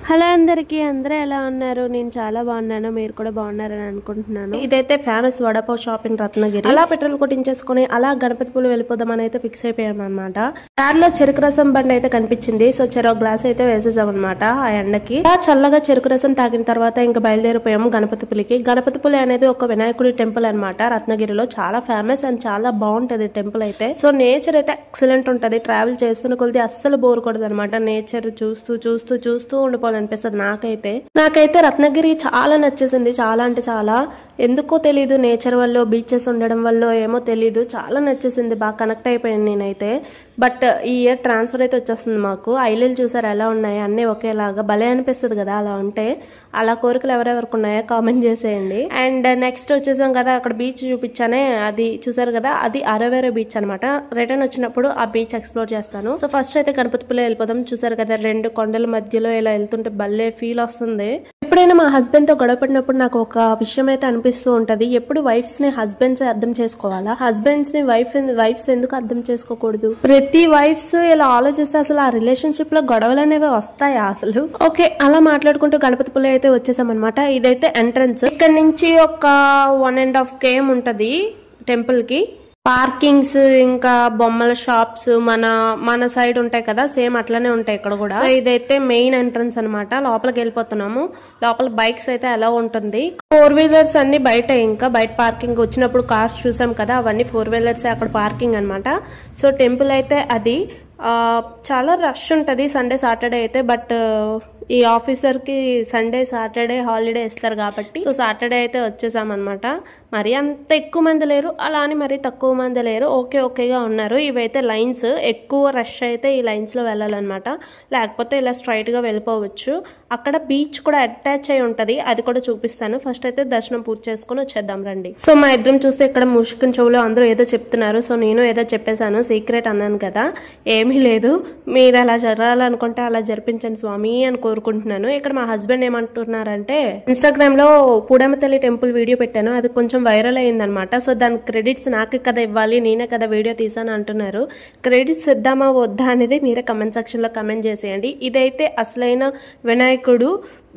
Hello అందరికీ, అందరూ ఎలా ఉన్నారు? నేను చాలా బాగున్నాను, మీరు కూడా బాగున్నారని అనుకుంటున్నాను. ఇదైతే famous vada pav shop in Ratnagiri. అలా పెట్రోల్ కొట్టించేసుకుని అలా గణపతి పూలు వెళ్ళిపోదామని అయితే ఫిక్స్ అయిపోయాం అనమాట. దారిలో చెరుకు రసం బండి అయితే కనిపించింది. సో చెరొక గ్లాస్ అయితే వేసేసాం అనమాట ఆ ఎండకి. అలా చల్లగా చెరుకు రసం తాగిన తర్వాత ఇంకా బయలుదేరిపోయాము గణపతి పులికి. గణపతి పులి అనేది ఒక వినాయకుడి టెంపుల్ అనమాట. రత్నగిరిలో చాలా ఫేమస్ అండ్ చాలా బాగుంటది టెంపుల్ అయితే. సో నేచర్ అయితే ఎక్సలెంట్ ఉంటది. ట్రావెల్ చేస్తున్న కొద్ది అస్సలు బోర్ కొడదు అనమాట. నేచర్ చూస్తూ చూస్తూ చూస్తూ ఉండిపోవాలి అనిపిస్తుంది నాకైతే రత్నగిరి చాలా నచ్చేసింది. చాలా అంటే చాలా, ఎందుకో తెలీదు, నేచర్ వల్ల బీచెస్ ఉండడం వల్ల ఏమో తెలీదు, చాలా నచ్చేసింది. బాగా కనెక్ట్ అయిపోయాను నేనైతే. బట్ ఈ ఇయర్ ట్రాన్స్ఫర్ అయితే వచ్చేస్తుంది మాకు. ఐలీలు చూసారు ఎలా ఉన్నాయి, అన్ని ఒకేలాగా భలే అనిపిస్తుంది కదా అలా ఉంటే. అలా కోరికలు ఎవరెవరికి ఉన్నాయో కామెంట్ చేసేయండి. అండ్ నెక్స్ట్ వచ్చేసాం కదా, అక్కడ బీచ్ చూపించానే, అది చూసారు కదా, అది అరవేరే బీచ్ అనమాట. రిటర్న్ వచ్చినప్పుడు ఆ బీచ్ ఎక్స్ప్లోర్ చేస్తాను. సో ఫస్ట్ అయితే గణపతిపులే వెళ్ళిపోదాం. చూసారు కదా, రెండు కొండల మధ్యలో ఇలా వెళ్తుంటే భలే ఫీల్ వస్తుంది. ఎప్పుడైనా మా హస్బెండ్ తో గొడవపడినప్పుడు నాకు ఒక విషయం అయితే అనిపిస్తూ ఉంటది. ఎప్పుడు వైఫ్స్ ని హస్బెండ్స్ అర్థం చేసుకోవాలా, హస్బెండ్స్ ని వైఫ్స్ ఎందుకు అర్థం చేసుకోకూడదు? ప్రతి వైఫ్స్ ఇలా ఆలోచిస్తే అసలు ఆ రిలేషన్షిప్ లో గొడవలు అనేవి వస్తాయా అసలు? ఓకే, అలా మాట్లాడుకుంటూ గణపతిపులే అయితే వచ్చేసాం అనమాట. ఇదైతే ఎంట్రన్స్. ఇక్కడ నుంచి ఒక 1.5 km ఉంటది టెంపుల్ కి. పార్కింగ్స్ ఇంకా బొమ్మల షాప్స్ మన సైడ్ ఉంటాయి కదా, సేమ్ అట్లనే ఉంటాయి ఇక్కడ కూడా. సో ఇదైతే మెయిన్ ఎంట్రన్స్ అనమాట. లోపలికి వెళ్ళిపోతున్నాము. లోపల బైక్స్ అయితే ఎలా ఉంటుంది. 4 వీలర్స్ అన్ని బయట, ఇంకా బయట పార్కింగ్. వచ్చినప్పుడు కార్స్ చూసాం కదా, అవన్నీ 4 వీలర్స్ అక్కడ పార్కింగ్ అనమాట. సో టెంపుల్ అయితే అది చాలా రష్ ఉంటది సండే సాటర్డే అయితే. బట్ ఈ ఆఫీసర్ కి సండే సాటర్డే హాలిడే ఇస్తారు కాబట్టి సో సాటర్డే అయితే వచ్చేసాం అనమాట. మరి అంత ఎక్కువ మంది లేరు, అలా అని మరి తక్కువ మంది లేరు, ఓకేగా ఉన్నారు. ఇవైతే లైన్స్, ఎక్కువ రష్ అయితే ఈ లైన్స్ లో వెళ్ళాలన్నమాట, లేకపోతే ఇలా స్ట్రైట్ గా వెళ్ళిపోవచ్చు. అక్కడ బీచ్ కూడా అటాచ్ అయి ఉంటది, అది కూడా చూపిస్తాను. ఫస్ట్ అయితే దర్శనం పూర్తి చేసుకుని వచ్చేద్దాం రండి. సో మా ఇద్దరం చూస్తే ఇక్కడ ముష్కిన్ చెవులో అందరూ ఏదో చెప్తున్నారు. సో నేను ఏదో చెప్పేశాను, సీక్రెట్ అన్నాను కదా, ఏమీ లేదు, మీరు అలా జరగాలనుకుంటే అలా జరిపించండి స్వామి అని కోరుకుంటున్నాను. ఇక్కడ మా హస్బెండ్ ఏమంటున్నారంటే, ఇన్స్టాగ్రామ్ లో పూడమ్మ తల్లి టెంపుల్ వీడియో పెట్టాను, అది కొంచెం వైరల్ అయిందనమాట. సో దాని క్రెడిట్స్ నాకే కదా ఇవ్వాలి, నేనే కదా వీడియో తీసాను అంటున్నారు. క్రెడిట్స్ ఇద్దామా వద్దా అనేది మీరే కమెంట్ సెక్షన్ లో కమెంట్ చేసేయండి. ఇదైతే అసలైన వినాయకుడు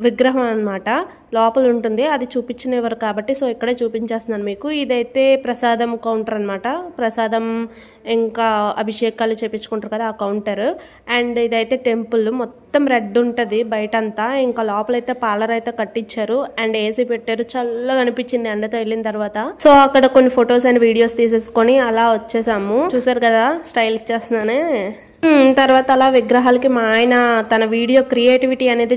విగ్రహం అనమాట, లోపల ఉంటుంది, అది చూపించినవారు కాబట్టి సో ఇక్కడే చూపించేస్తున్నాను మీకు. ఇదైతే ప్రసాదం కౌంటర్ అనమాట. ప్రసాదం ఇంకా అభిషేకాలు చేపించుకుంటారు కదా ఆ కౌంటర్. అండ్ ఇదైతే టెంపుల్ మొత్తం రెడ్ ఉంటది బయటంతా. ఇంకా లోపలైతే పార్లర్ అయితే కట్టించారు అండ్ ఏసీ పెట్టారు, చల్లగా అనిపించింది ఎండతో వెళ్ళిన తర్వాత. సో అక్కడ కొన్ని ఫొటోస్ అండ్ వీడియోస్ తీసేసుకొని అలా వచ్చేసాము. చూసారు కదా స్టైల్ ఇచ్చేస్తున్నానే. తర్వాత అలా విగ్రహాలకి మా ఆయన తన వీడియో క్రియేటివిటీ అనేది